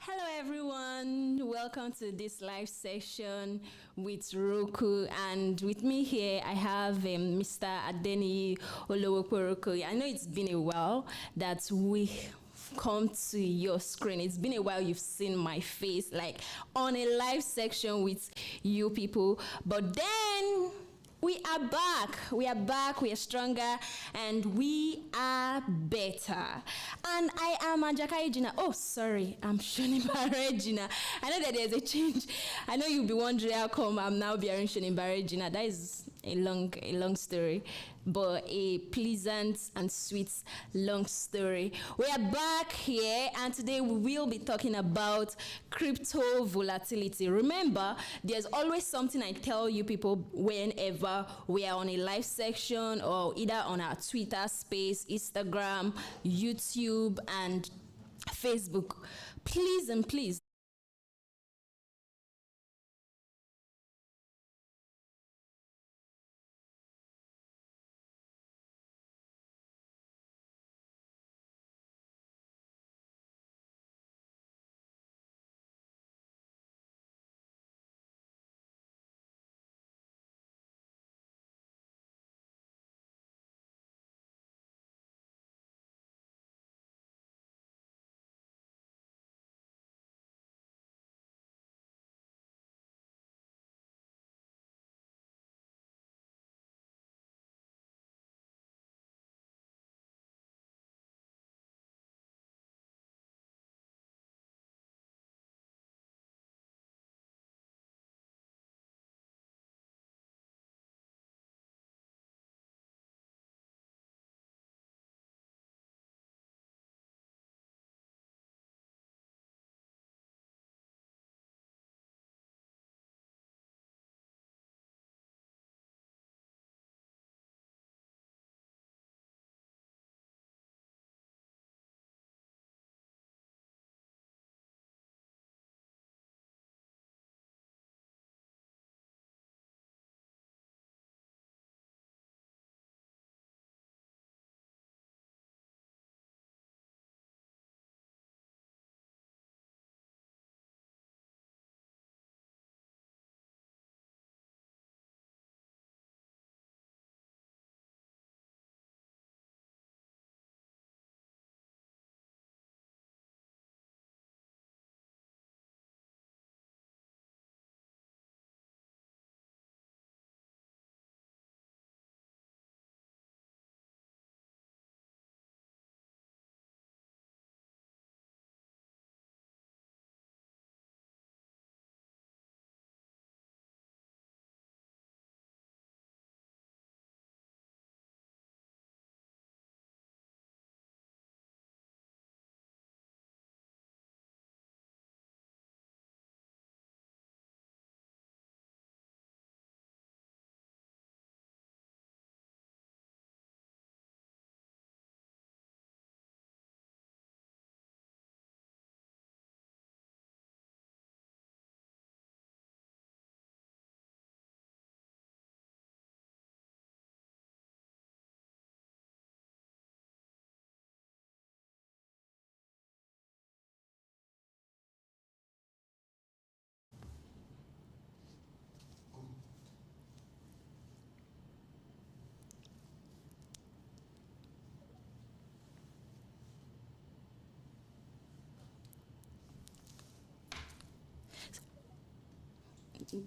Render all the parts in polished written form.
Hello everyone, welcome to this live session with Roku, and with me here I have Mr. Adeni Olowoporoko. I know it's been a while that we come to your screen. It's been a while you've seen my face like on a live section with you people, but then we are back. We are stronger, and we are better. And I am Gina. Oh, sorry, I'm Shonibare Gina. I know that there's a change. I know you'll be wondering how come I'm now bearing Shonibare Gina. That is a long story, but a pleasant and sweet long story. We are back here, and today we will be talking about crypto volatility. Remember, there's always something I tell you people whenever we are on a live section or either on our Twitter space, Instagram, YouTube, and Facebook. Please and please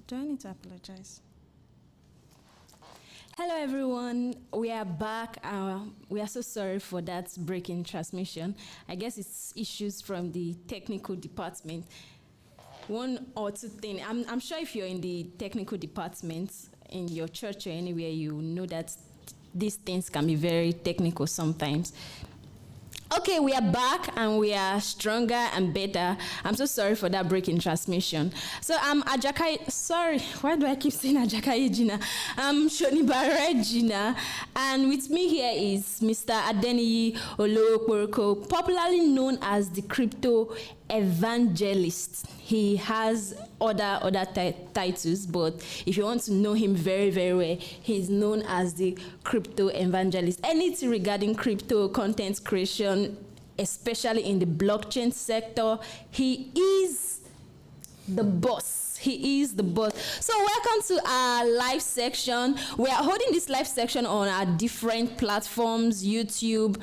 do I need to apologize? Hello everyone, we are back. We are so sorry for that breaking transmission. I guess it's issues from the technical department. One or two things. I'm sure if you're in the technical department in your church or anywhere, you know that these things can be very technical sometimes. Okay, we are back and we are stronger and better. I'm so sorry for that break in transmission. So I'm Ajakai. Sorry, why do I keep saying Ajakai Gina? I'm Shonibare Gina, and with me here is Mr. Adeni Olowoporoko, popularly known as the crypto evangelist. He has other titles, but if you want to know him very, very well, he's known as the crypto evangelist. Anything regarding crypto content creation, especially in the blockchain sector. He is the boss. He is the boss. So welcome to our live section. We are holding this live section on our different platforms: YouTube,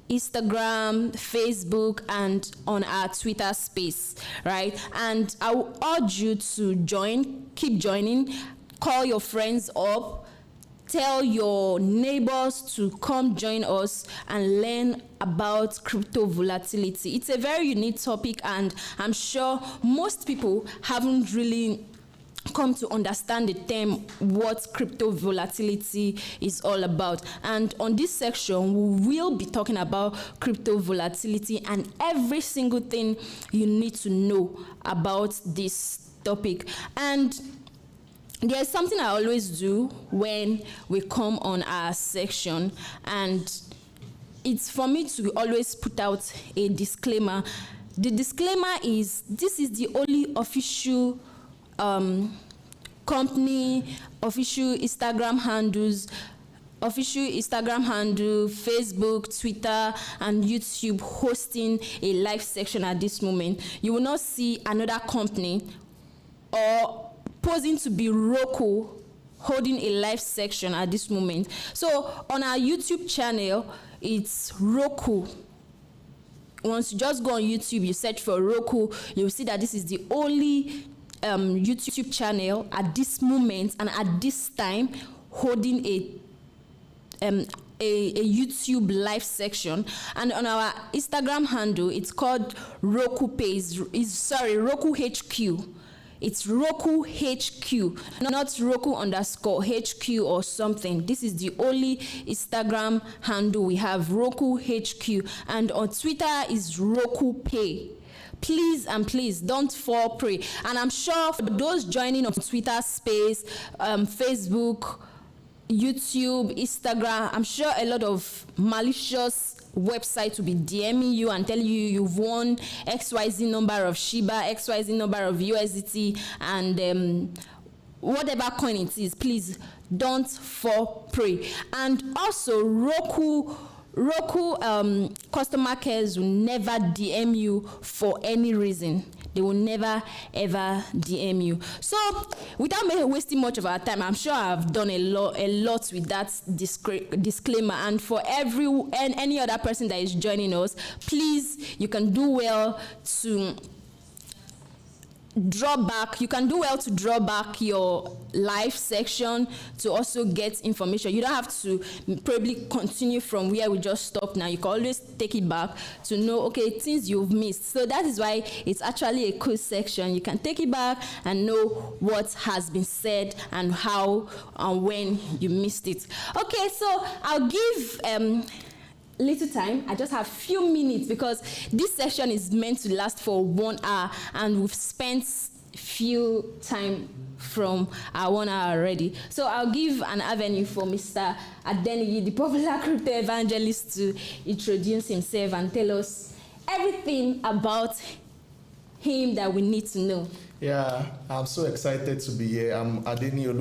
Instagram, Facebook, and on our Twitter space, right? And I will urge you to join, keep joining, call your friends up, tell your neighbors to come join us and learn about crypto volatility. It's a very unique topic, and I'm sure most people haven't really come to understand the term what crypto volatility is all about. And on this section, we will be talking about crypto volatility and every single thing you need to know about this topic. And there's something I always do when we come on our section, and it's for me to always put out a disclaimer. The disclaimer is this is the only official company, official Instagram handle, Facebook, Twitter, and YouTube hosting a live section at this moment. You will not see another company or posing to be Roku holding a live section at this moment. So on our YouTube channel, it's Roku. Once you just go on YouTube, you search for Roku, you'll see that this is the only YouTube channel at this moment and at this time holding a YouTube live section. And on our Instagram handle, it's called Roku Roku HQ. It's Roku HQ, not Roku_HQ or something. This is the only Instagram handle we have, Roku HQ. And on Twitter is Roku Pay. Please and please don't fall prey. And I'm sure for those joining on Twitter space, Facebook, YouTube, Instagram, I'm sure a lot of malicious websites will be DMing you and telling you you've won XYZ number of Shiba, XYZ number of USDT, and whatever coin it is. Please don't fall prey. And also Roku customer cares will never DM you for any reason. They will never ever DM you. So without wasting much of our time, I'm sure I've done a lot with that disclaimer. And for any other person that is joining us, please, you can do well to draw back. You can do well to draw back your live section to also get information. You don't have to probably continue from where we just stopped now. You can always take it back to know, okay, things you've missed. So that is why it's actually a cool section. You can take it back and know what has been said and how and when you missed it. Okay, so I'll give little time. I just have few minutes because this session is meant to last for 1 hour, and we've spent few time from our 1 hour already. So I'll give an avenue for Mr. Adeniyi, the popular crypto evangelist, to introduce himself and tell us everything about him that we need to know. Yeah, I'm so excited to be here. I'm Adeniyi,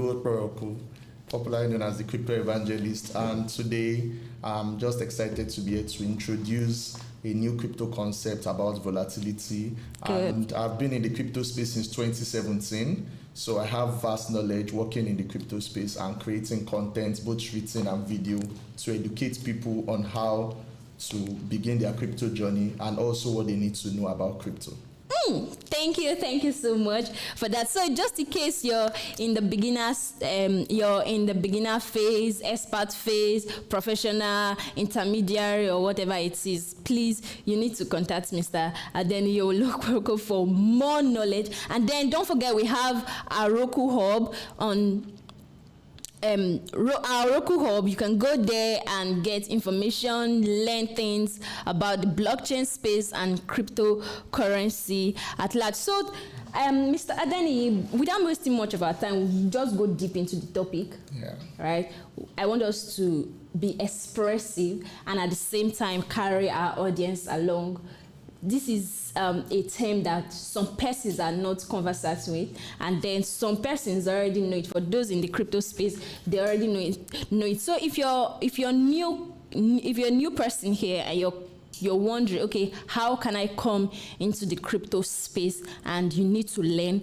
popularly known as the crypto evangelist, and today I'm just excited to be here to introduce a new crypto concept about volatility. Good. And I've been in the crypto space since 2017, so I have vast knowledge working in the crypto space and creating content, both written and video, to educate people on how to begin their crypto journey and also what they need to know about crypto. Thank you so much for that. So just in case you're in the beginner phase, expert phase, professional, intermediary, or whatever it is, please, you need to contact Mr. Adeniyi for more knowledge. And then don't forget, we have our Roku Hub on our Roku Hub. You can go there and get information, learn things about the blockchain space and cryptocurrency at large. So, Mr. Adeniyi, without wasting much of our time, we'll just go deep into the topic. Yeah. Right? I want us to be expressive and at the same time carry our audience along. This is a term that some persons are not conversant with, and then some persons already know it. For those in the crypto space, they already know it. So if you're a new person here and you're you're wondering, okay, how can I come into the crypto space, and you need to learn,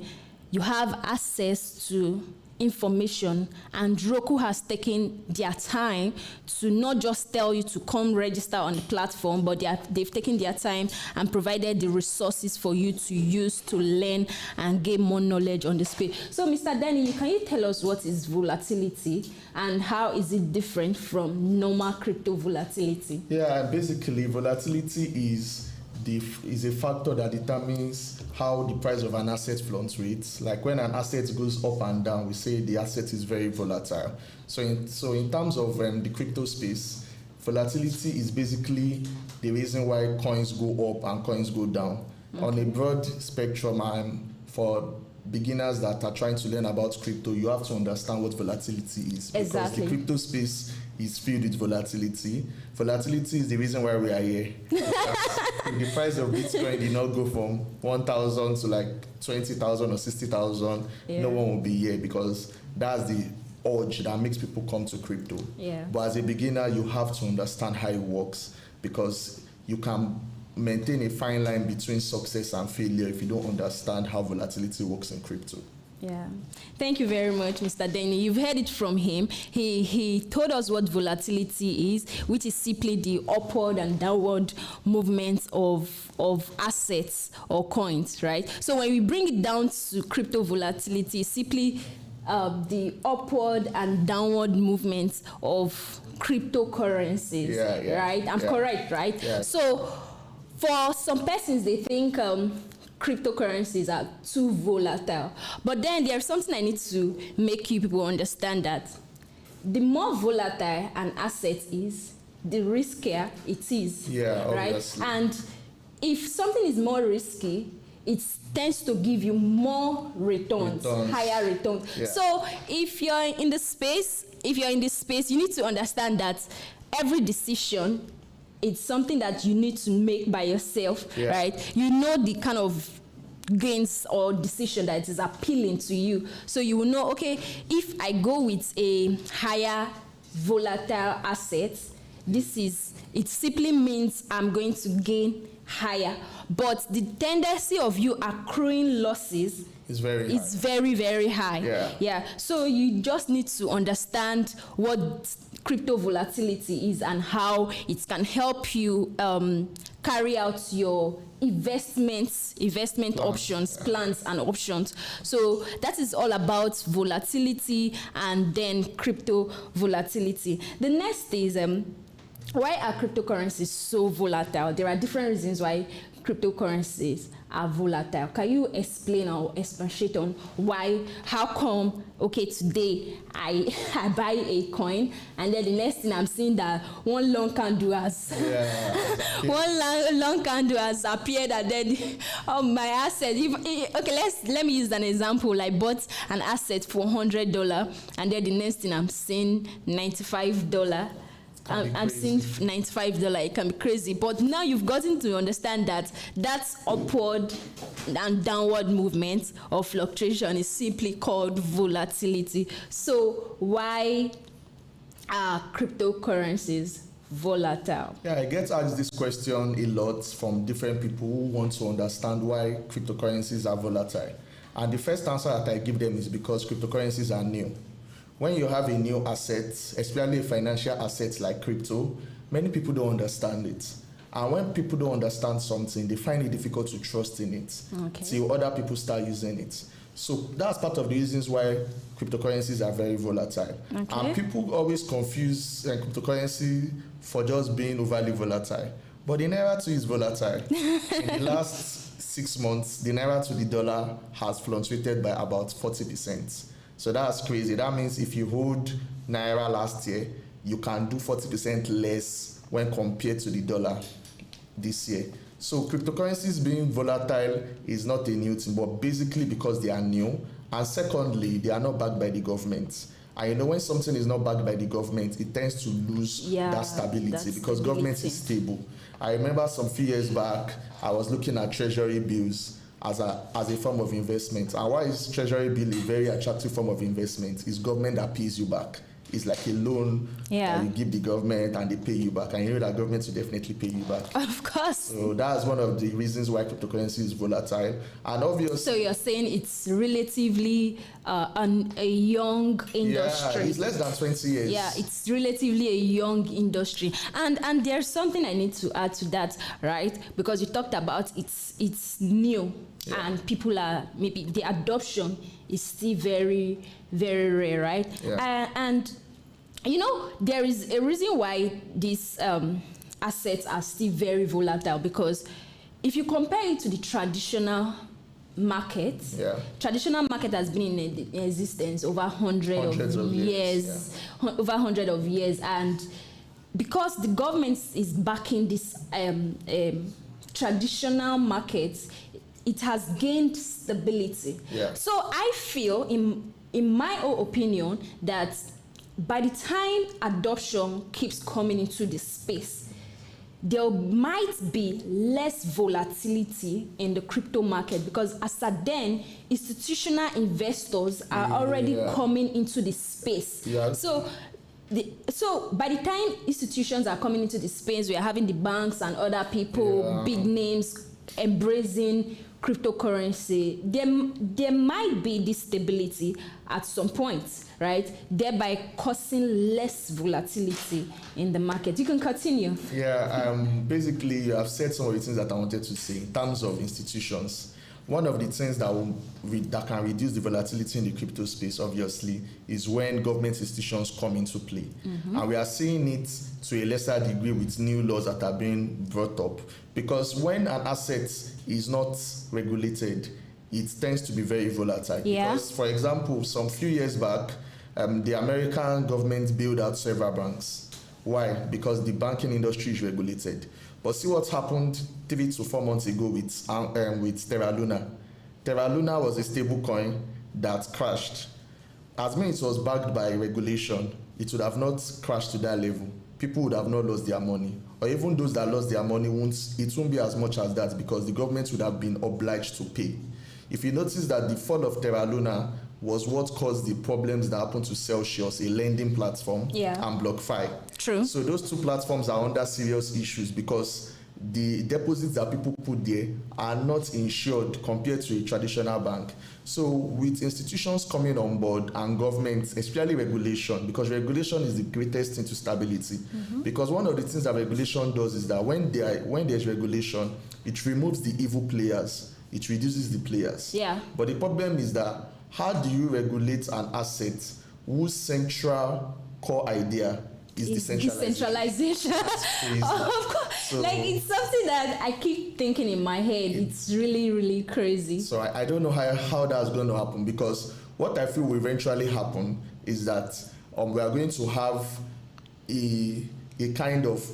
you have access to information, and Roku has taken their time to not just tell you to come register on the platform, but they've taken their time and provided the resources for you to use to learn and gain more knowledge on the space. So Mr. Danny, can you tell us what is volatility and how is it different from normal crypto volatility? Yeah, basically volatility is a factor that determines how the price of an asset fluctuates. Like when an asset goes up and down, we say the asset is very volatile. So in terms of the crypto space, volatility is basically the reason why coins go up and coins go down. Okay. On a broad spectrum, for beginners that are trying to learn about crypto, you have to understand what volatility is. Exactly. Because the crypto space is filled with volatility. Volatility is the reason why we are here. If the price of Bitcoin did not go from 1,000 to like 20,000 or 60,000, no one will be here, because that's the urge that makes people come to crypto. Yeah. But as a beginner, you have to understand how it works, because you can maintain a fine line between success and failure if you don't understand how volatility works in crypto. Yeah. Thank you very much, Mr. Denny. You've heard it from him. He told us what volatility is, which is simply the upward and downward movements of assets or coins, right? So when we bring it down to crypto volatility, it's simply the upward and downward movements of cryptocurrencies, right? I'm correct, right? Yeah. So for some persons, they think cryptocurrencies are too volatile. But then there's something I need to make you people understand, that the more volatile an asset is, the riskier it is. Yeah, right? obviously. And if something is more risky, it tends to give you more returns. Higher returns. Yeah. So if you're in this space, you need to understand that every decision, it's something that you need to make by yourself, right? You know the kind of gains or decision that is appealing to you. So you will know, okay, if I go with a higher volatile asset, it simply means I'm going to gain higher. But the tendency of you accruing losses is very, very high. Yeah. So you just need to understand what crypto volatility is and how it can help you carry out your investment options, plans and options. So that is all about volatility and then crypto volatility. The next is why are cryptocurrencies so volatile? There are different reasons why cryptocurrencies are volatile. Can you explain or expatiate on how come, okay, today I buy a coin and then the next thing I'm seeing that one long candle has one long candle has appeared, and then my asset, let me use an example. I bought an asset for $100 and then the next thing I'm seeing $95. I'm seeing $95. It can be crazy, but now you've gotten to understand that that's upward and downward movement or fluctuation is simply called volatility. So why are cryptocurrencies volatile? Yeah, I get asked this question a lot from different people who want to understand why cryptocurrencies are volatile. And the first answer that I give them is because cryptocurrencies are new. When you have a new asset, especially a financial asset like crypto, many people don't understand it. And when people don't understand something, they find it difficult to trust in it till other people start using it. So that's part of the reasons why cryptocurrencies are very volatile. And people always confuse cryptocurrency for just being overly volatile. But the Naira too is volatile. In the last 6 months, the Naira to the dollar has fluctuated by about 40%. So that's crazy. That means if you hold Naira last year, you can do 40% less when compared to the dollar this year. So cryptocurrencies being volatile is not a new thing, but basically because they are new. And secondly, they are not backed by the government. And when something is not backed by the government, it tends to lose that stability because government is stable. I remember some few years back, I was looking at treasury bills as a form of investment. And why is treasury bill a very attractive form of investment? Is government that pays you back. is like a loan Yeah. that you give the government and they pay you back, and you know that government will definitely pay you back. Of course. So that's one of the reasons why cryptocurrency is volatile. And obviously, So you're saying it's relatively a young industry. yeah, it's less than 20 years. Yeah, it's relatively a young industry, and there's something I need to add to that, right? Because you talked about it's new, Yeah. and people are, maybe the adoption is still very, very rare, right? Yeah. And you know, there is a reason why these assets are still very volatile, because if you compare it to the traditional market, Yeah. traditional market has been in existence over Hundreds of years, over 100 of years, and because the government is backing this traditional markets, it has gained stability. Yeah. So I feel, in my own opinion, that by the time adoption keeps coming into the space, there might be less volatility in the crypto market, because as at then, institutional investors are already coming into the space. Yeah. So by the time institutions are coming into the space, we are having the banks and other people, big names, embracing cryptocurrency. There might be this stability at some point, right? Thereby causing less volatility in the market. You can continue. Yeah, basically, I've said some of the things that I wanted to say in terms of institutions. One of the things that can reduce the volatility in the crypto space, obviously, is when government institutions come into play. Mm-hmm. And we are seeing it to a lesser degree with new laws that are being brought up. Because when an asset is not regulated, it tends to be very volatile. Yeah. Because, for example, some few years back, the American government bailed out several banks. Why? Because the banking industry is regulated. But see what happened 3 to 4 months ago with Terra Luna. Terra Luna was a stable coin that crashed. As mean it was backed by regulation, it would have not crashed to that level. People would have not lost their money. Or even those that lost their money, it won't be as much as that, because the government would have been obliged to pay. If you notice that the fall of Terra Luna was what caused the problems that happened to Celsius, a lending platform, and BlockFi. True. So those two platforms are under serious issues because the deposits that people put there are not insured compared to a traditional bank. So with institutions coming on board and governments, especially regulation, because regulation is the greatest thing to stability. Mm-hmm. Because one of the things that regulation does is that when there's regulation, it removes the evil players, it reduces the players. Yeah. But the problem is that how do you regulate an asset whose central core idea is decentralization? Of course. So, like, it's something that I keep thinking in my head. It's really, really crazy. So I don't know how that's going to happen, because what I feel will eventually happen is that we are going to have a kind of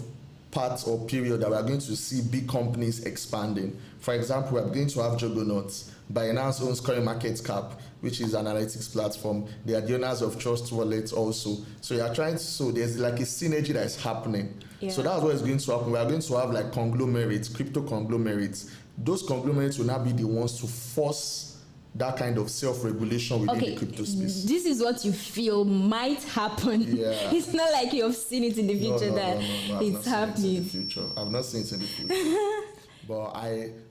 part or period that we are going to see big companies expanding. For example, we are going to have juggernauts. Binance owns CoinMarketCap, which is an analytics platform. They are the owners of Trust Wallet also. So there's like a synergy that is happening. Yeah. So that's what is going to happen. We are going to have like conglomerates, crypto conglomerates. Those conglomerates will now be the ones to force that kind of self-regulation within the crypto space. This is what you feel might happen. Yeah. It's not like you've seen it in the future it's happening. In the future. I've not seen it in the future. But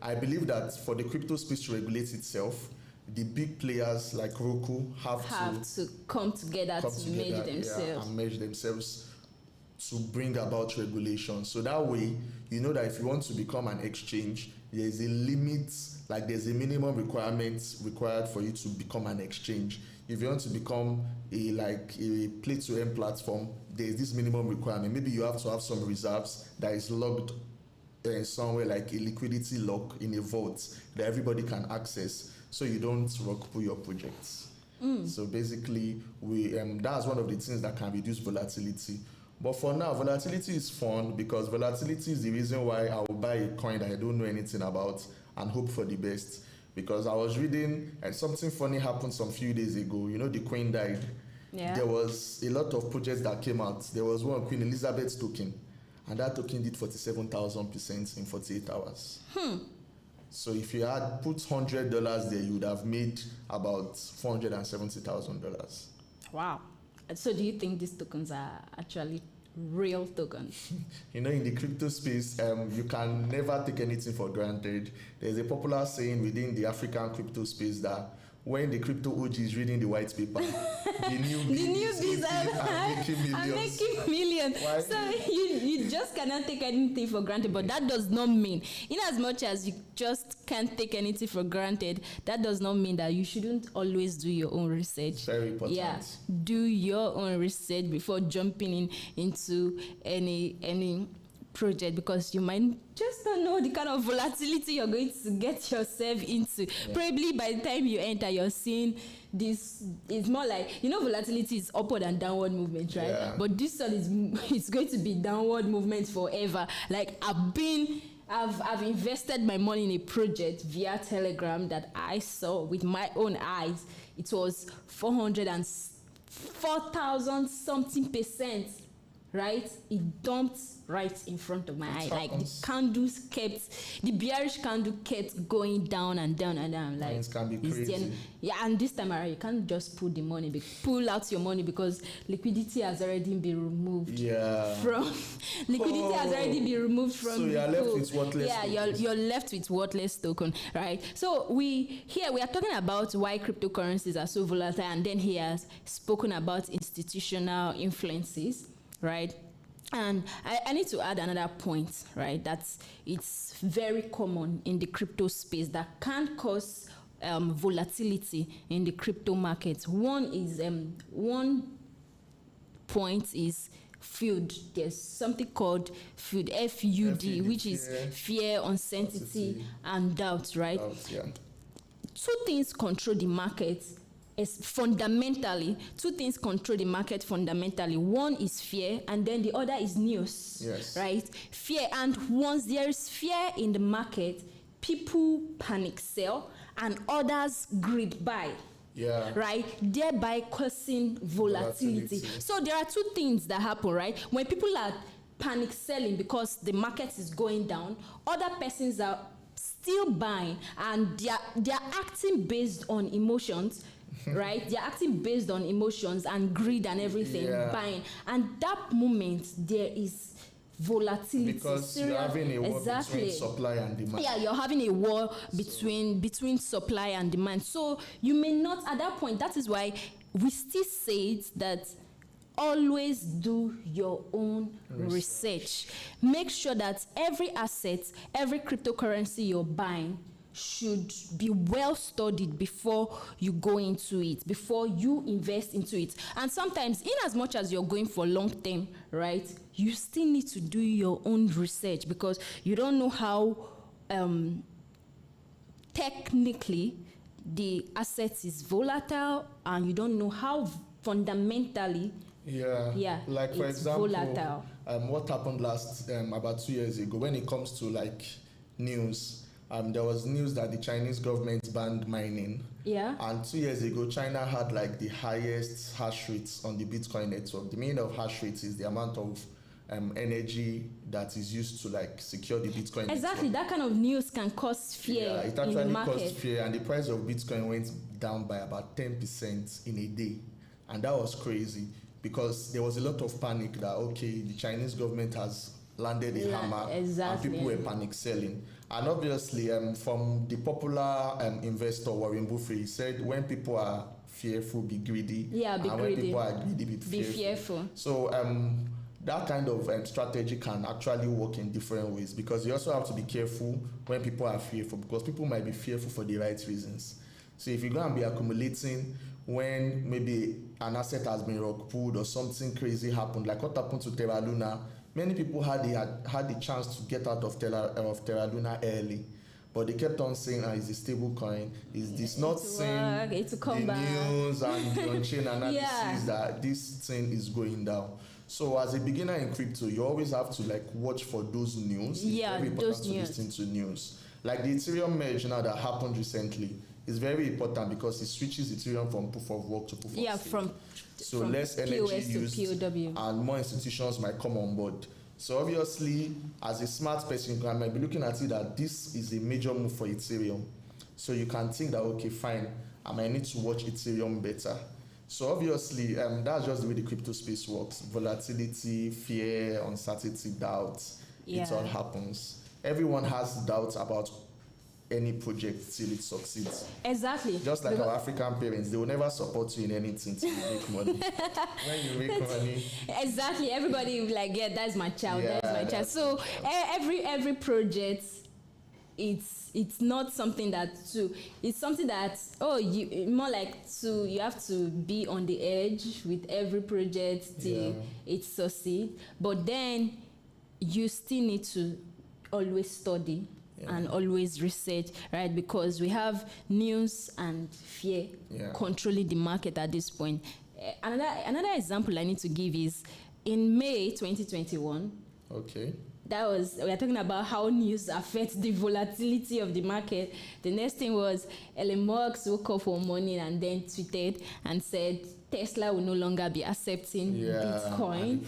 I believe that for the crypto space to regulate itself, the big players like Roku have to come together to merge themselves. Yeah, and merge themselves to bring about regulation. So that way, you know that if you want to become an exchange, there is a limit, like there's a minimum requirement required for you to become an exchange. If you want to become a play-to-earn platform, there is this minimum requirement. Maybe you have to have some reserves that is logged somewhere, like a liquidity lock in a vault that everybody can access, so you don't rock pull your projects. So basically, that's one of the things that can reduce volatility. But for now, volatility is fun, because volatility is the reason why I will buy a coin that I don't know anything about and hope for the best. Because I was reading and something funny happened some few days ago. You know, the Queen died. Yeah. There was a lot of projects that came out. There was one, Queen Elizabeth's token, and that token did 47,000% in 48 hours. So if you had put $100 there, you would have made about $470,000. Wow. So do you think these tokens are actually real tokens? In the crypto space, you can never take anything for granted. There's a popular saying within the African crypto space that when the crypto OG is reading the white paper, the newbies are making millions. Why? So you just cannot take anything for granted, but that does not mean, in as much as you just can't take anything for granted, that does not mean that you shouldn't always do your own research. Very important. Yeah, do your own research before jumping into any project, because you might just don't know the kind of volatility you're going to get yourself into. Yeah. Probably by the time you enter, you're seeing this. It's more like, volatility is upward and downward movement, right? Yeah. But this one it's going to be downward movement forever. Like I've invested my money in a project via Telegram that I saw with my own eyes. It was 4,000 something percent. Right, it dumped right in front of my eye. Like the bearish candle kept going down and down and down. Like it can be crazy. And this time around, you can't just pull out your money because liquidity has already been removed. Yeah. Has already been removed from. So you're left with worthless. Yeah, you're left with worthless token, right? So we are talking about why cryptocurrencies are so volatile, and then he has spoken about institutional influences. Right, and I need to add another point, right? That it's very common in the crypto space that can cause volatility in the crypto market. One point is FUD. There's something called FUD, F-U-D, which is fear, uncertainty, and doubt, right? Yeah. Two things control the market. Fundamentally, two things control the market fundamentally. One is fear, and then the other is news. Yes. Right? Fear, and once there is fear in the market, people panic sell, and others greed buy. Yeah. Right? Thereby causing volatility. So there are two things that happen, right? When people are panic selling because the market is going down, other persons are still buying, and they are acting based on emotions. Right, they're acting based on emotions and greed and everything, buying, and that moment there is volatility because you're having a war between supply and demand. Yeah, you're having a war between supply and demand. So you may not at that point. That is why we still say that always do your own research. Make sure that every asset, every cryptocurrency you're buying should be well studied before you go into it, before you invest into it. And sometimes, in as much as you're going for long term, right, you still need to do your own research, because you don't know how technically the asset is volatile, and you don't know how fundamentally like for example volatile. What happened about 2 years ago when it comes to like news. There was news that the Chinese government banned mining. Yeah. And 2 years ago, China had like the highest hash rates on the Bitcoin network. The meaning of hash rates is the amount of energy that is used to like secure the Bitcoin network. Exactly. That kind of news can cause fear. Yeah, it actually caused fear, and the price of Bitcoin went down by about 10% in a day. And that was crazy, because there was a lot of panic that, okay, the Chinese government has landed a hammer, and people were panic selling. And obviously, from the popular investor Warren Buffett, he said, when people are fearful, be greedy. Yeah, be and greedy. When people are greedy, be fearful. So that kind of strategy can actually work in different ways, because you also have to be careful when people are fearful, because people might be fearful for the right reasons. So if you're going to be accumulating when maybe an asset has been rug pulled or something crazy happened, like what happened to Terra Luna. Many people had the chance to get out of Terra Luna early, but they kept on saying, it's a stable coin. Is this not saying the news and the on-chain analysis that this thing is going down? So as a beginner in crypto, you always have to like watch for those news. It's very important to listen to news. Like the Ethereum merge now that happened recently is very important, because it switches Ethereum from proof of work to proof of stake. So less energy used, and more institutions might come on board. So obviously, as a smart person, you might be looking at it that this is a major move for Ethereum. So you can think that, okay, fine, I might need to watch Ethereum better. So obviously, that's just the way the crypto space works. Volatility, fear, uncertainty, doubt. It all happens. Everyone has doubts about any project till it succeeds. Exactly. Just like our African parents, they will never support you in anything till you make money. When you make money. Exactly. Everybody will be like, yeah, that's my child, that's my child. So every project, it's not something it's something that you more like you have to be on the edge with every project till it succeeds. But then you still need to always study and always research, right? Because we have news and fear controlling the market at this point. Another example I need to give is in May 2021. Okay. We are talking about how news affects the volatility of the market. The next thing was Elon Musk woke up one morning and then tweeted and said Tesla will no longer be accepting Bitcoin.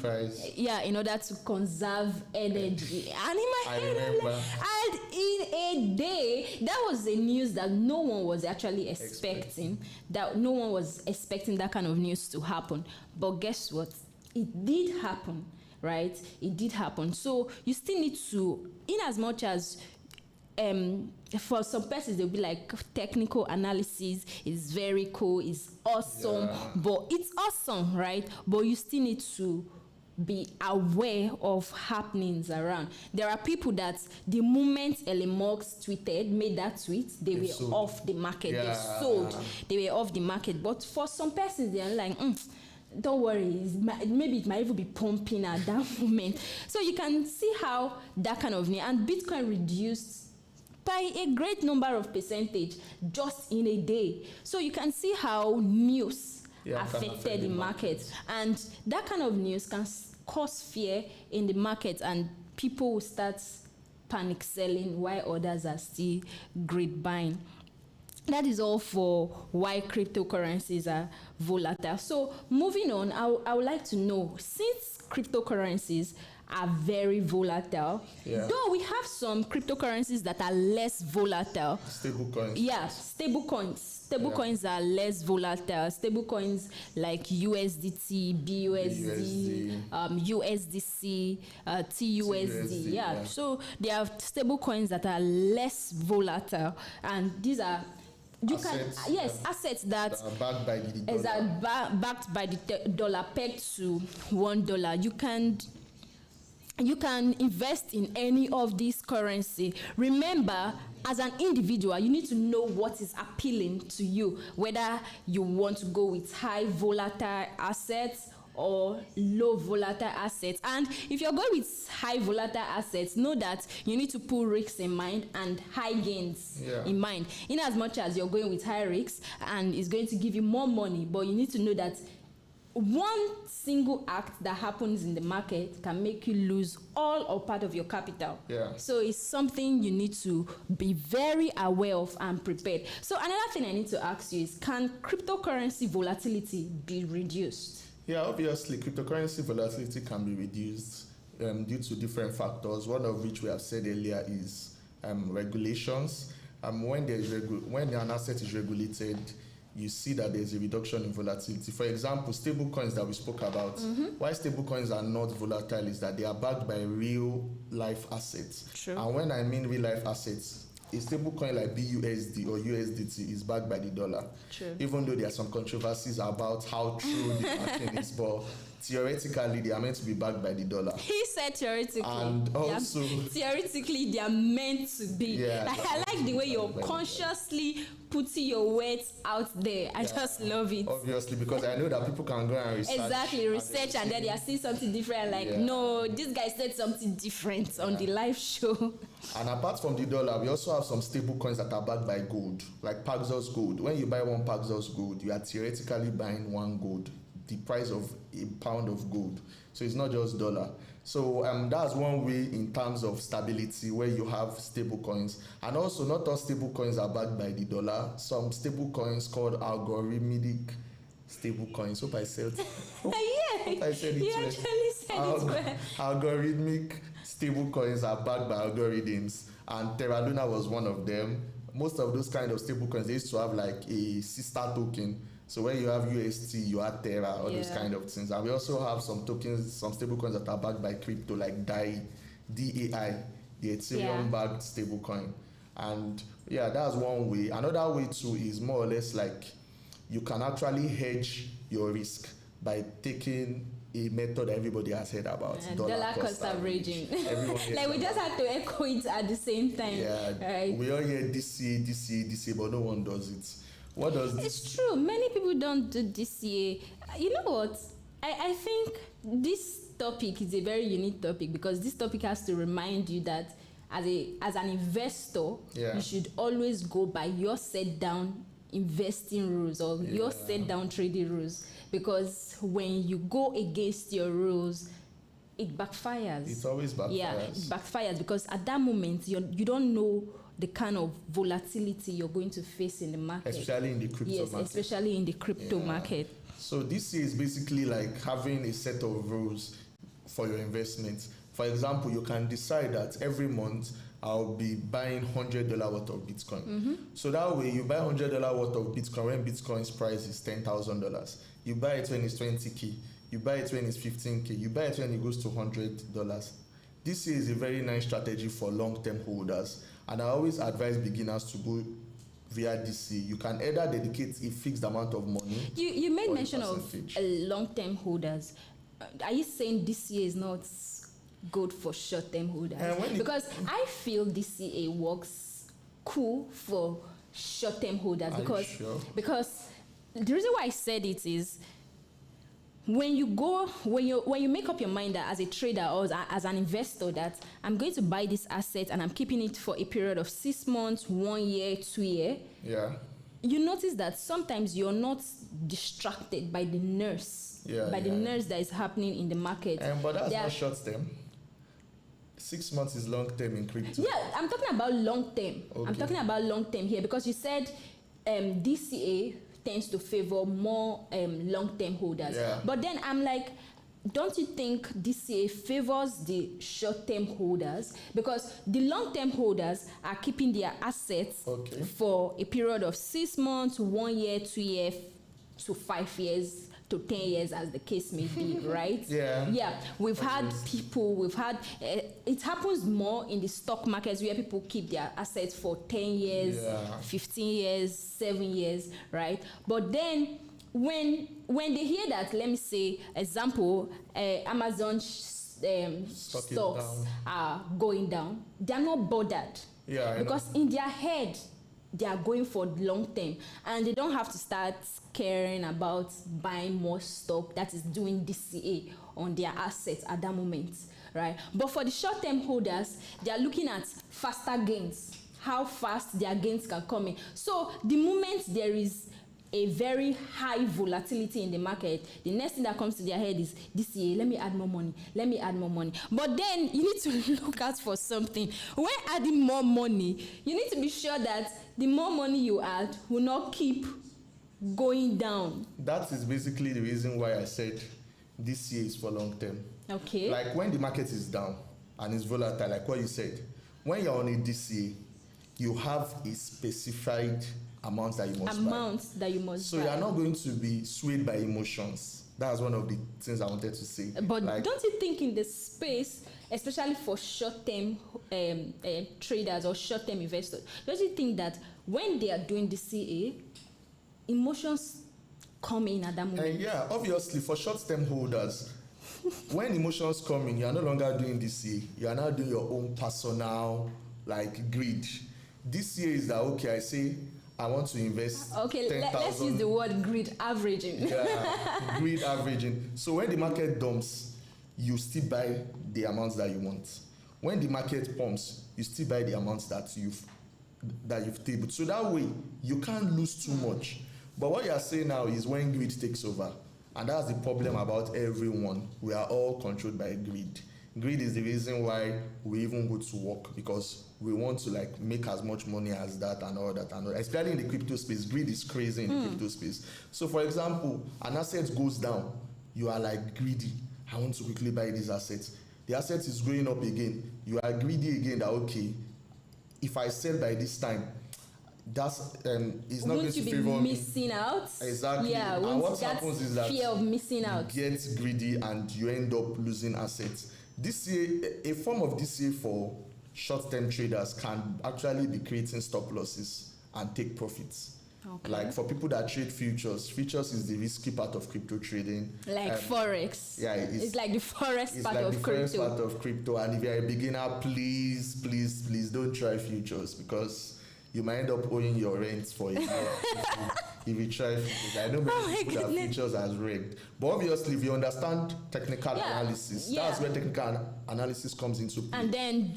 In order to conserve energy. And in my head, and in a day, that was the news that no one was actually expecting. That no one was expecting that kind of news to happen. But guess what? It did happen. Right? It did happen. So you still need to, in as much as for some persons they'll be like technical analysis is very cool, it's awesome, but it's awesome, right? But you still need to be aware of happenings around. There are people that the moment Elon Musk made that tweet, they were sold. Off the market. They sold. They were off the market. But for some persons, they are like, don't worry, maybe it might even be pumping at that moment. So you can see how that kind of news, and Bitcoin reduced by a great number of percentage just in a day. So you can see how news affected the market. And that kind of news can cause fear in the market, and people will start panic selling while others are still great buying. That is all for why cryptocurrencies are volatile. So moving on, I would like to know, since cryptocurrencies are very volatile, though we have some cryptocurrencies that are less volatile. Stablecoins. Yeah, stablecoins. Stablecoins are less volatile. Stablecoins like USDT, BUSD, USDC, TUSD. So there are stablecoins that are less volatile, and these are assets that are backed by the dollar. Backed by the dollar, pegged to $1. You can invest in any of these currency. Remember, as an individual, you need to know what is appealing to you, whether you want to go with high volatile assets or low volatile assets. And if you're going with high volatile assets, know that you need to put risks in mind and high gains in mind. In as much as you're going with high risks and it's going to give you more money, but you need to know that one single act that happens in the market can make you lose all or part of your capital. So it's something you need to be very aware of and prepared. So another thing I need to ask you is, can cryptocurrency volatility be reduced? Yeah, obviously, cryptocurrency volatility can be reduced due to different factors, one of which we have said earlier is regulations. When an asset is regulated, you see that there's a reduction in volatility. For example, stable coins that we spoke about. Why stable coins are not volatile is that they are backed by real life assets. True. And when I mean real life assets, a stable coin like BUSD or USDT is backed by the dollar. True. Even though there are some controversies about how true the backing is, but theoretically they are meant to be backed by the dollar. He said theoretically. And also theoretically they are meant to be. I like the way you're consciously putting your words out there. I just love it. Obviously, because I know that people can go and research. And then they are seeing something different. No, this guy said something different on the live show. And apart from the dollar, we also have some stable coins that are backed by gold, like Paxos Gold. When you buy one Paxos Gold, you are theoretically buying one gold, the price of a pound of gold. So it's not just dollar. So that's one way in terms of stability, where you have stable coins. And also, not all stable coins are backed by the dollar. Some stable coins called algorithmic stable coins. Hope I said it. Hope I said it. You actually said it well. Algorithmic stable coins are backed by algorithms, and Terra Luna was one of them. Most of those kind of stable coins, they used to have like a sister token. So when you have UST, you have Terra, all those kind of things. And we also have some tokens, some stablecoins that are backed by crypto, like DAI, DAI, the Ethereum-backed stablecoin. And yeah, that's one way. Another way too is more or less like you can actually hedge your risk by taking a method that everybody has heard about, dollar cost averaging. Like we just had to echo it at the same time. Yeah, right. We all hear DCA, but no one does it. What does this? It's true. Many people don't do DCA. You know what? I think this topic is a very unique topic because this topic has to remind you that as an investor, you should always go by your set down investing rules or your set down trading rules, because when you go against your rules, it backfires. It always backfires. Yeah, it backfires because at that moment you don't know the kind of volatility you're going to face in the market. Especially in the crypto market. Especially in the crypto market. So this is basically like having a set of rules for your investments. For example, you can decide that every month I'll be buying $100 worth of Bitcoin. So that way you buy $100 worth of Bitcoin when Bitcoin's price is $10,000. You buy it when it's 20K. You buy it when it's 15K. You buy it when it goes to $100. This is a very nice strategy for long-term holders. And I always advise beginners to go via DC. You can either dedicate a fixed amount of money. You made mention of long-term holders. Are you saying DCA is not good for short-term holders? Because I feel DCA works cool for short-term holders. Because the reason why I said it is when you make up your mind that as a trader or as an investor that I'm going to buy this asset and I'm keeping it for a period of 6 months, 1 year, 2 years, you notice that sometimes you're not distracted by the nerves that is happening in the market. But that's not short term. 6 months is long term in crypto. Yeah, I'm talking about long term. Okay. I'm talking about long term here because you said DCA tends to favor more long-term holders. But then I'm like, don't you think DCA favors the short-term holders? Because the long-term holders are keeping their assets for a period of 6 months, 1 year, 2 years, to 5 years, to 10 years, as the case may be, right? We've had it happens more in the stock markets where people keep their assets for 10 years, 15 years, 7 years, right? But then when they hear that, let me say, example, Amazon stocks are going down, they're not bothered. Because in their head, they are going for long term and they don't have to start caring about buying more stock that is doing DCA on their assets at that moment, right? But for the short-term holders, they are looking at faster gains, how fast their gains can come in. So the moment there is a very high volatility in the market, the next thing that comes to their head is DCA, let me add more money. But then you need to look out for something. When adding more money, you need to be sure that the more money you add will not keep going down. That is basically the reason why I said DCA is for long term. Okay. Like when the market is down and it's volatile, like what you said, when you're on a DCA, you have a specified amount that you must buy. So you are not going to be swayed by emotions. That's one of the things I wanted to say. But don't you think in this space, especially for short-term traders or short-term investors, don't you think that when they are doing the CA, emotions come in at that moment? Yeah, obviously for short-term holders, when emotions come in, you are no longer doing DCA. You are now doing your own personal greed. DCA is that, okay, I say, I want to invest 10,000. Let's use the word greed averaging. Greed averaging. So when the market dumps, you still buy the amounts that you want. When the market pumps, you still buy the amounts that you've tabled. So that way, you can't lose too much. But what you are saying now is when greed takes over. And that's the problem about everyone. We are all controlled by greed. Greed is the reason why we even go to work, because we want to make as much money as that and all that and all that. Especially in the crypto space, greed is crazy in the crypto space. So for example, an asset goes down, you are greedy. I want to quickly buy these assets. The asset is going up again. You are greedy again that, okay, if I sell by this time, that's it's not Won't going to you be favor missing out? Exactly. Yeah, And won't what that happens is that fear of missing out. you get greedy and you end up losing assets. DCA, a form of DCA for short-term traders can actually be creating stop losses and take profits. Okay. Like for people that trade futures is the risky part of crypto trading. Like forex. Yeah, it's like the forex part of crypto. It's like the first part of crypto. And if you're a beginner, please don't try futures, because you might end up owing your rent for a year if you try futures. I know many people that futures as rigged. But obviously, if you understand technical analysis, that's where technical analysis comes into play. And then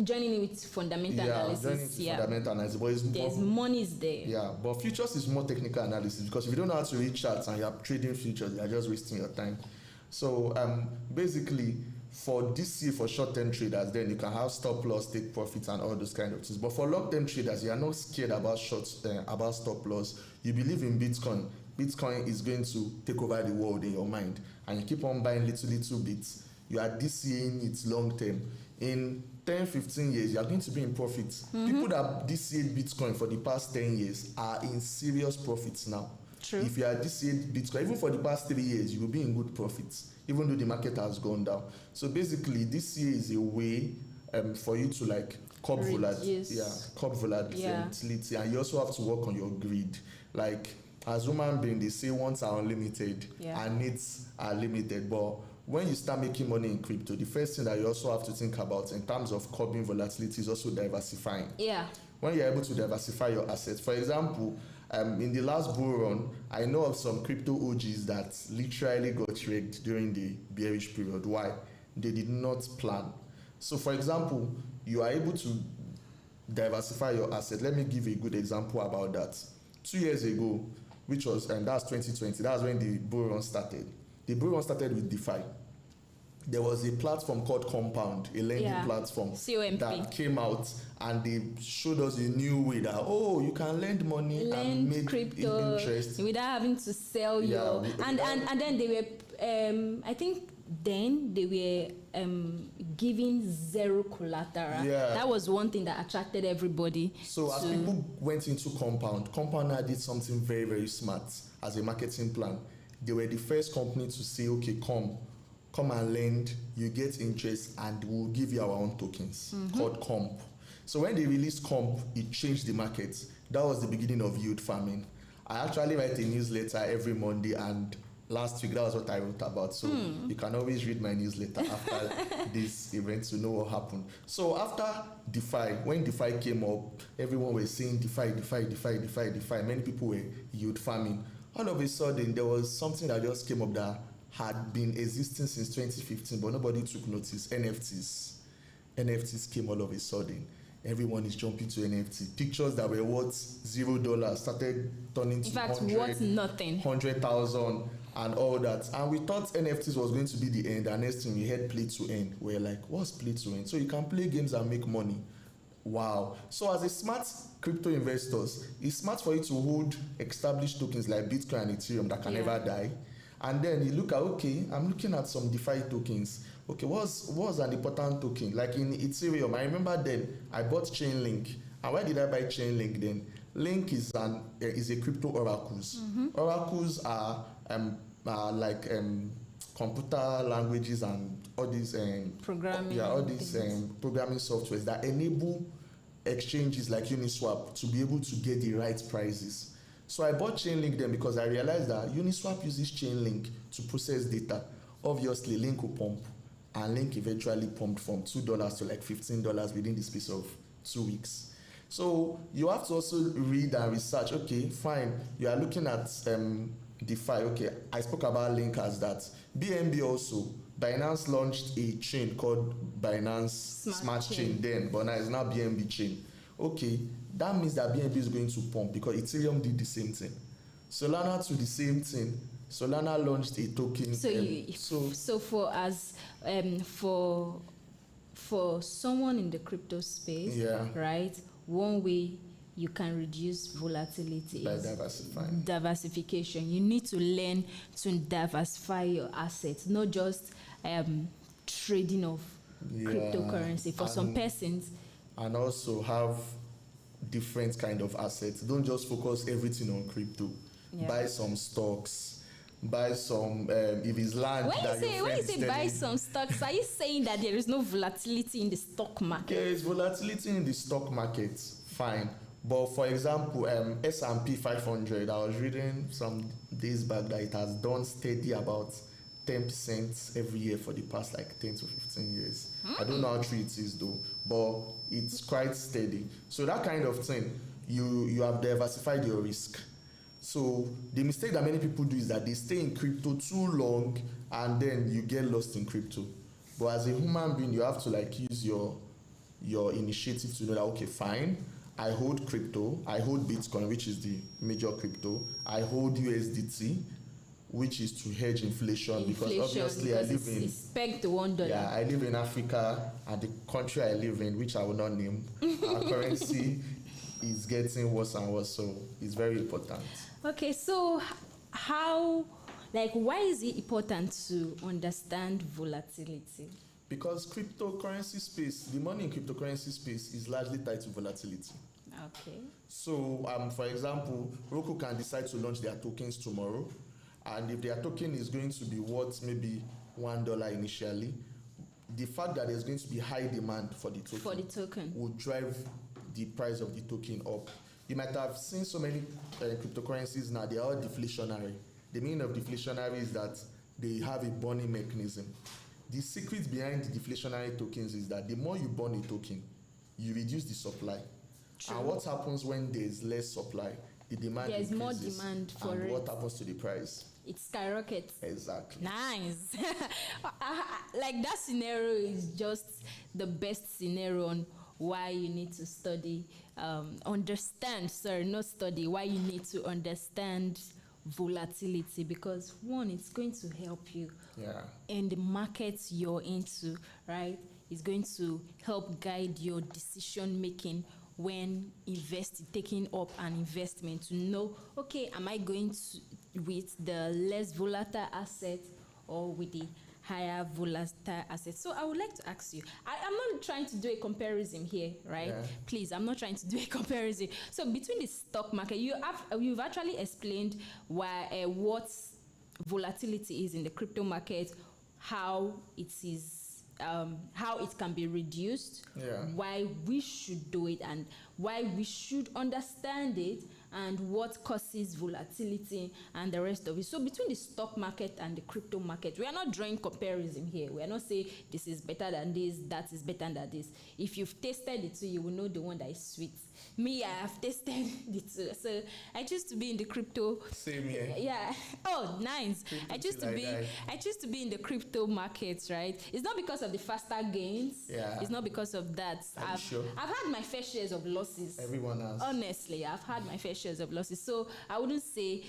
joining it with fundamental analysis. Fundamental analysis. But there's money is there. Yeah, but futures is more technical analysis, because if you don't know how to read charts and you're trading futures, you're just wasting your time. So basically, for DCA for short-term traders, then you can have stop loss, take profits, and all those kind of things. But for long-term traders, you are not scared about about stop loss. You believe in Bitcoin. Bitcoin is going to take over the world in your mind, and you keep on buying little bits. You are DCAing it long-term. In 10-15 years, you are going to be in profits. People that DCAed Bitcoin for the past 10 years are in serious profits now. True. If you are DCAed Bitcoin, even for the past 3 years, you will be in good profits, even though the market has gone down. So basically, DCA is a way for you to like curb volatility, and you also have to work on your greed. Like as human beings, they say wants are unlimited and needs are limited. But when you start making money in crypto, the first thing that you also have to think about in terms of curbing volatility is also diversifying. Yeah. When you're able to diversify your assets, for example, in the last bull run, I know of some crypto OGs that literally got rigged during the bearish period. Why? They did not plan. So, for example, you are able to diversify your asset. Let me give a good example about that. 2 years ago, which was, and that's 2020, that's when the bull run started. The bull run started with DeFi. There was a platform called Compound, a lending platform that came out, and they showed us a new way that, you can lend money and make crypto interest without having to sell your... And then they were, I think then they were giving zero collateral. Yeah. That was one thing that attracted everybody. So as people went into Compound now did something very, very smart as a marketing plan. They were the first company to say, okay, come and lend, you get interest, and we'll give you our own tokens called Comp. So when they released Comp, it changed the market. That was the beginning of yield farming. I actually write a newsletter every Monday, and last week that was what I wrote about. So you can always read my newsletter after this event to know what happened. So after DeFi, when DeFi came up, everyone was saying DeFi. Many people were yield farming. All of a sudden, there was something that just came up that had been existing since 2015, but nobody took notice. NFTs came all of a sudden. Everyone is jumping to NFT. Pictures that were worth $0 started turning to 100,000 and all that. And we thought NFTs was going to be the end. And next thing we had play to earn. We're like, what's play to earn? So you can play games and make money. Wow. So as a smart crypto investors, it's smart for you to hold established tokens like Bitcoin and Ethereum that can never die. And then you look at, okay, I'm looking at some DeFi tokens. Okay, what's an important token? Like in Ethereum, I remember then I bought Chainlink. And why did I buy Chainlink then? Link is a crypto oracles. Oracles are like computer languages and all these programming. All these programming softwares that enable exchanges like Uniswap to be able to get the right prices. So I bought Chainlink then because I realized that Uniswap uses Chainlink to process data. Obviously, Link will pump, and Link eventually pumped from $2 to like $15 within the space of 2 weeks. So you have to also read and research. Okay, fine. You are looking at DeFi. Okay, I spoke about Link as that. BNB also. Binance launched a chain called Binance Smart Chain then, but now it's now BNB chain. Okay, that means that BNB is going to pump because Ethereum did the same thing. Solana to the same thing. Solana launched a token. So for someone in the crypto space, right? One way you can reduce volatility by diversification. You need to learn to diversify your assets, not just trading of cryptocurrency. For some persons. And also have different kind of assets. Don't just focus everything on crypto. Yeah. Buy some stocks, buy some if it's land When that your you friend say is buy telling some stocks, are you saying that there is no volatility in the stock market? there is volatility in the stock market, fine. But for example, S&P 500, I was reading some days back that it has done steady about 10% every year for the past like 10 to 15 years. I don't know how true it is though, but it's quite steady. So that kind of thing, you have diversified your risk. So the mistake that many people do is that they stay in crypto too long and then you get lost in crypto. But as a human being, you have to like use your initiative to know that, okay, fine, I hold crypto, I hold Bitcoin, which is the major crypto, I hold USDT, which is to hedge inflation because obviously I live in it's pegged to $1. yeah, I live in Africa, and the country I live in, which I will not name, our currency is getting worse and worse, so it's very important. Okay, so how, like, why is it important to understand volatility? Because cryptocurrency space, the money in cryptocurrency space is largely tied to volatility. Okay. So, for example, Roku can decide to launch their tokens tomorrow, and if their token is going to be worth maybe $1 initially, the fact that there's going to be high demand for the token will drive the price of the token up. You might have seen so many cryptocurrencies now, they are all deflationary. The meaning of deflationary is that they have a burning mechanism. The secret behind the deflationary tokens is that the more you burn a token, you reduce the supply. True. And what happens when there's less supply? The demand there's increases. More demand for and it. What happens to the price? It skyrockets. Exactly. Nice. Like that scenario is just the best scenario on why you need to study, why you need to understand volatility, because one, it's going to help you in the markets you're into, right? It's going to help guide your decision making when taking up an investment, to know, okay, am I going to with the less volatile asset or with the higher volatile assets? So I would like to ask you, I'm not trying to do a comparison here, right? Yeah. Please, I'm not trying to do a comparison. So between the stock market, you've actually explained why what volatility is in the crypto market, how it is. How it can be reduced, why we should do it, and why we should understand it, and what causes volatility and the rest of it. So between the stock market and the crypto market, we are not drawing comparison here. We are not saying this is better than this, that is better than this. If you've tasted it too, you will know the one that is sweet. Me, I have tasted it too. So I choose to be in the crypto. Same here. Yeah. Oh, nice. I choose to be in the crypto markets, right? It's not because of the faster gains. Yeah. It's not because of that. I've had my fair shares of losses. Everyone has. Honestly, I've had my fair shares of losses. So I wouldn't say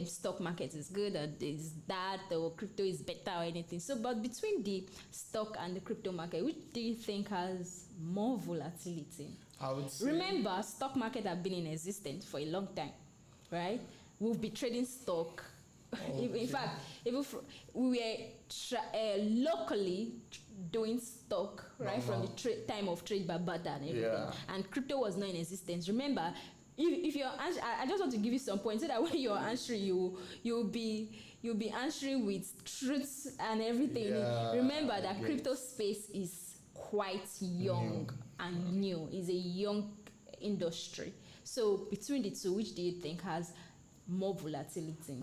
stock market is good or is that or crypto is better or anything. So, but between the stock and the crypto market, which do you think has more volatility? I would say, remember, stock market have been in existence for a long time, right? We've been trading stock. Okay. In fact, if we were locally doing stock, right, from the time of trade by barter and everything, and crypto was not in existence. Remember, if you're I just want to give you some points so that when you're answering, you'll be answering with truths and everything. Remember that crypto space is quite young and new. It's a young industry. So between the two, which do you think has more volatility?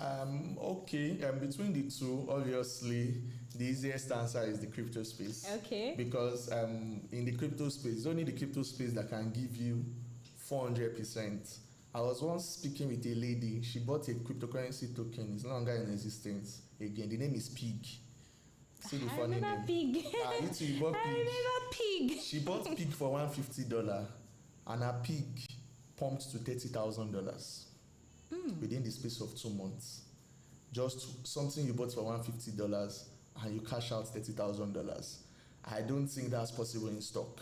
Between the two, obviously the easiest answer is the crypto space. Okay. Because in the crypto space, it's only the crypto space that can give you 400%. I was once speaking with a lady. She bought a cryptocurrency token. It's no longer in existence. Again, the name is Pig. See the funny name. Pig. You bought Pig. I remember Pig. She bought Pig for $150, and her Pig pumped to $30,000 within the space of 2 months. Just something you bought for $150 and you cash out $30,000. I don't think that's possible in stock.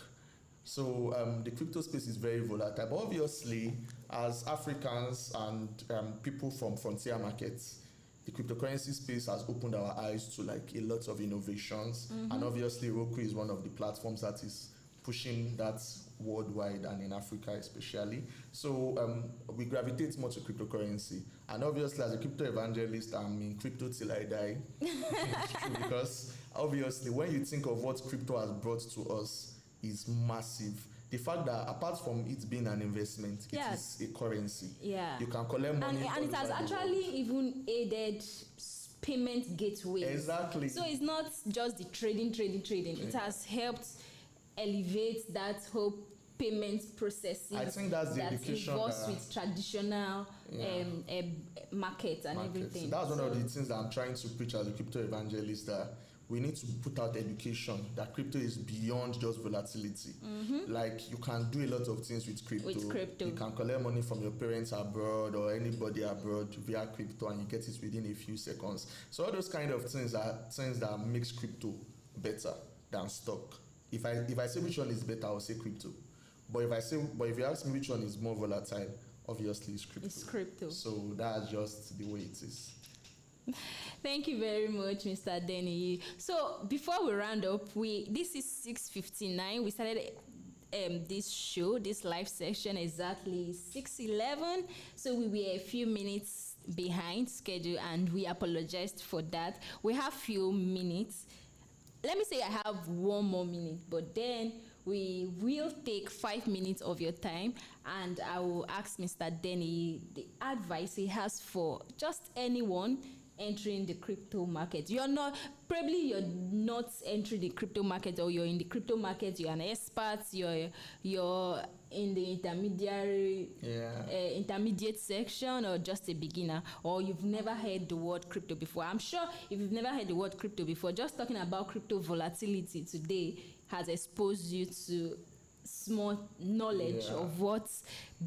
So the crypto space is very volatile. But obviously, as Africans and people from frontier markets, the cryptocurrency space has opened our eyes to like a lot of innovations. And obviously, Roku is one of the platforms that is pushing that worldwide and in Africa especially. So we gravitate more to cryptocurrency. And obviously, as a crypto evangelist, I'm in crypto till I die. It's true, because obviously, when you think of what crypto has brought to us, is massive. The fact that apart from it being an investment, it is a currency. Yeah. You can collect money. And it has actually even aided payment gateway. Exactly. So it's not just the trading. It has helped elevate that whole payment processing. I think that's the education involves with traditional market and everything. So that's one of the things that I'm trying to preach as a crypto evangelist, that we need to put out education that crypto is beyond just volatility. Like, you can do a lot of things with crypto. You can collect money from your parents abroad or anybody abroad via crypto, and you get it within a few seconds. So all those kind of things are things that makes crypto better than stock. If I say which one is better, I'll say crypto. But if you ask me which one is more volatile, obviously it's crypto. It's crypto. So that's just the way it is. Thank you very much, Mr. Denny. So before we round up, this is 6:59. We started this live session exactly 6:11. So we were a few minutes behind schedule, and we apologized for that. We have few minutes. Let me say I have 1 more minute, but then we will take 5 minutes of your time, and I will ask Mr. Denny the advice he has for just anyone entering the crypto market. You're not entering the crypto market, or you're in the crypto market, you're an expert, you're in the intermediate section, or just a beginner, or you've never heard the word crypto before. I'm sure if you've never heard the word crypto before, just talking about crypto volatility today has exposed you to small knowledge of what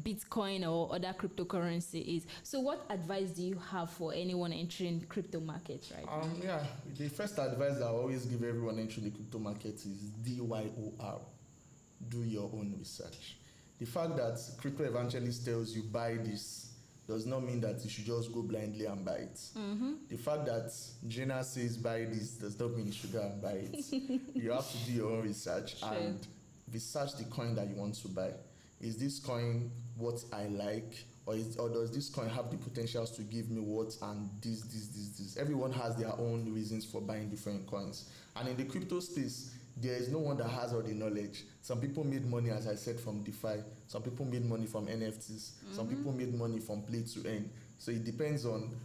Bitcoin or other cryptocurrency is. So what advice do you have for anyone entering crypto markets right now? The first advice that I always give everyone entering the crypto market is DYOR. Do your own research. The fact that crypto evangelist tells you buy this does not mean that you should just go blindly and buy it. The fact that Gina says buy this does not mean you should go and buy it. You have to do your own research and research the coin that you want to buy. Is this coin what I like, or does this coin have the potentials to give me what and this? Everyone has their own reasons for buying different coins. And in the crypto space, there is no one that has all the knowledge. Some people made money, as I said, from DeFi. Some people made money from NFTs. Some people made money from play to earn. So it depends on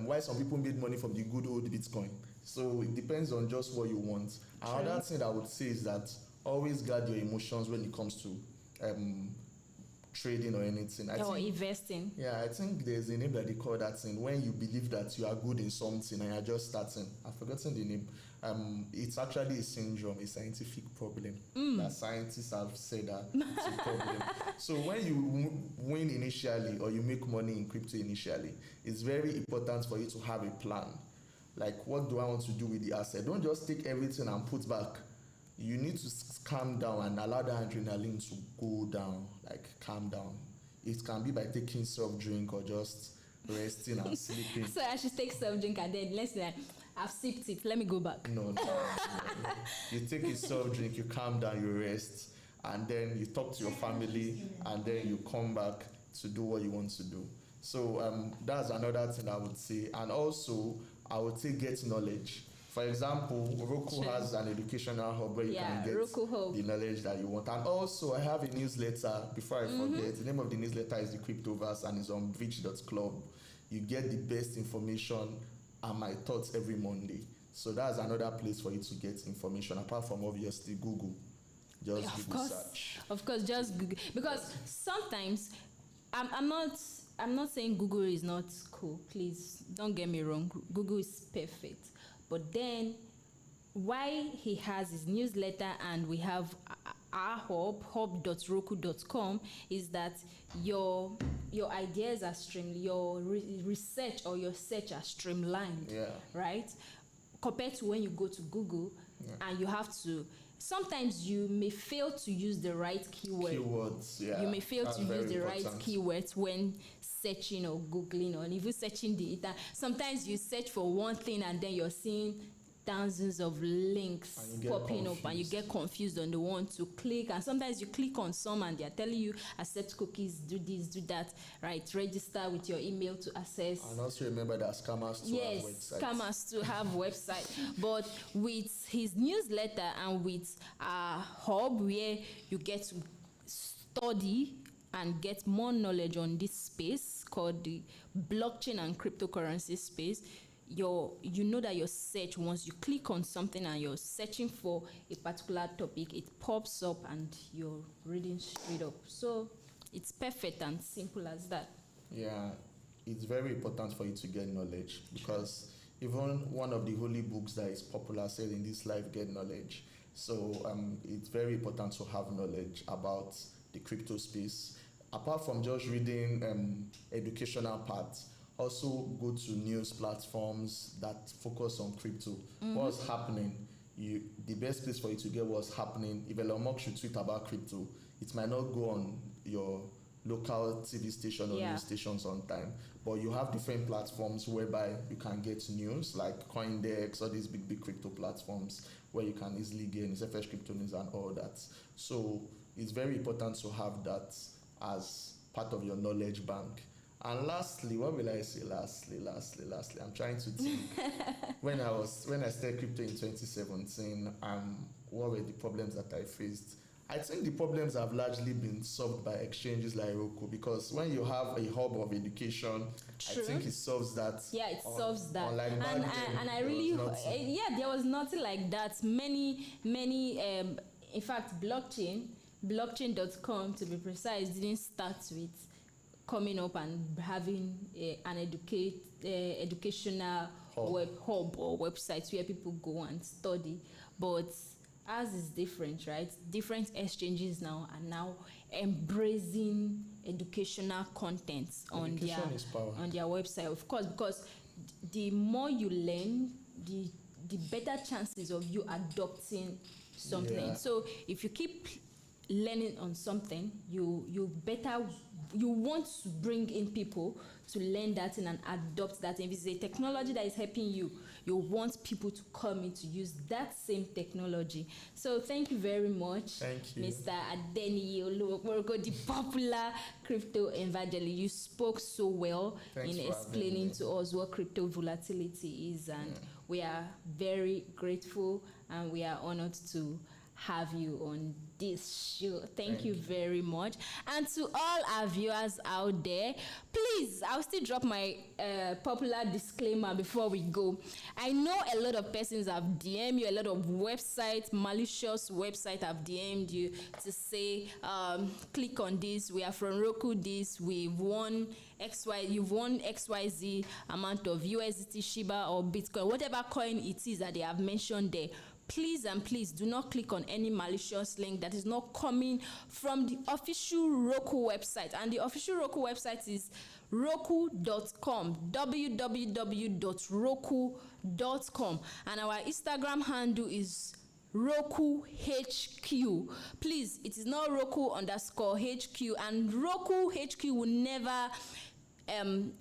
why some people made money from the good old Bitcoin. So it depends on just what you want. Another thing I would say is that always guard your emotions when it comes to trading or anything. Investing. Yeah, I think there's a name that they call that thing when you believe that you are good in something and you're just starting. I've forgotten the name. It's actually a syndrome, a scientific problem that scientists have said that it's a problem. So when you win initially or you make money in crypto initially, it's very important for you to have a plan. Like, what do I want to do with the asset? Don't just take everything and put back. You need to calm down and allow the adrenaline to go down, like calm down. It can be by taking soft drink or just resting and sleeping. So I should take soft drink and then let's say I've sipped it, let me go back. No. You take a soft drink, you calm down, you rest, and then you talk to your family, and then you come back to do what you want to do. So that's another thing I would say. And also, I would say get knowledge. For example, Roku has an educational hub where you can get the knowledge that you want. And also, I have a newsletter, before I forget, the name of the newsletter is the Cryptoverse and it's on bridge.club. You get the best information and my thoughts every Monday. So that's another place for you to get information, apart from obviously Google. Just Google search. Of course, just Google. Because sometimes, I'm not saying Google is not cool. Please, don't get me wrong. Google is perfect. But then, why he has his newsletter and we have our hub.roku.com, is that your ideas are streamlined, your research or your search are streamlined, right? Compared to when you go to Google and you have to. Sometimes you may fail to use the right keywords. You may fail to use the right keywords when searching or Googling or even searching the internet. Sometimes you search for one thing and then you're seeing thousands of links popping up, and you get confused on the one to click, and sometimes you click on some and they're telling you accept cookies, do this, do that, right? Register with your email to access. And also remember that scammers too have websites. Scammers too have websites. But with his newsletter and with our hub where you get to study and get more knowledge on this space called the blockchain and cryptocurrency space, you know that your search, once you click on something and you're searching for a particular topic, it pops up and you're reading straight up. So it's perfect and simple as that. Yeah, it's very important for you to get knowledge, because even one of the holy books that is popular said, in this life get knowledge. So it's very important to have knowledge about the crypto space. Apart from just reading educational parts, also go to news platforms that focus on crypto. What's happening? The best place for you to get what's happening. If Elon Musk should tweet about crypto, it might not go on your local TV station or news stations on time, but you have different platforms whereby you can get news, like CoinDex or these big crypto platforms where you can easily get FS Crypto News and all that. So it's very important to have that as part of your knowledge bank. And lastly, what will I say? Lastly, I'm trying to think. when I started crypto in 2017, what were the problems that I faced? I think the problems have largely been solved by exchanges like Roku, because when you have a hub of education, True. I think it solves that. Yeah, it solves that. And I really, there was nothing like that. Many, in fact, blockchain.com to be precise, didn't start with coming up and having an educational hub or website where people go and study, but ours is different, right? Different exchanges now are now embracing educational contents on their website, of course, because the more you learn, the better chances of you adopting something. Yeah. So if you keep learning on something, you want to bring in people to learn that thing and adopt that thing. If it's a technology that is helping you, you want people to come in to use that same technology. So thank you very much. Thank you, Mr. Adeniyi Oluwokorogo, the popular crypto evangelist. You spoke so well in explaining to us what crypto volatility is, and we are very grateful and we are honored to have you on this show. Thank you very much. And to all our viewers out there, please, I'll still drop my popular disclaimer before we go. I know a lot of persons have DM'd you, a lot of websites, malicious websites have DM'd you to say, click on this, we are from Roku this, we've won you've won XYZ amount of USDT, Shiba or Bitcoin, whatever coin it is that they have mentioned there. Please and please do not click on any malicious link that is not coming from the official Roku website. And the official Roku website is roku.com, www.roku.com. And our Instagram handle is RokuHQ. Please, it is not Roku_HQ, and RokuHQ will never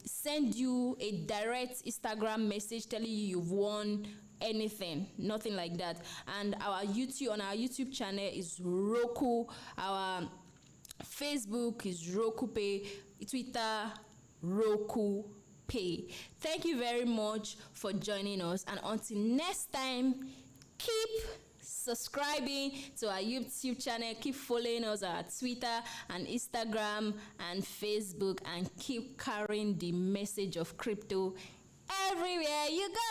send you a direct Instagram message telling you you've won anything, nothing like that. And our YouTube channel is Roku, our Facebook is Roku Pay, Twitter Roku Pay. Thank you very much for joining us, and until next time, keep subscribing to our YouTube channel, keep following us on Twitter and Instagram and Facebook, and keep carrying the message of crypto everywhere you go.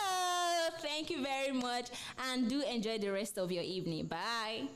Thank you very much, and do enjoy the rest of your evening. Bye.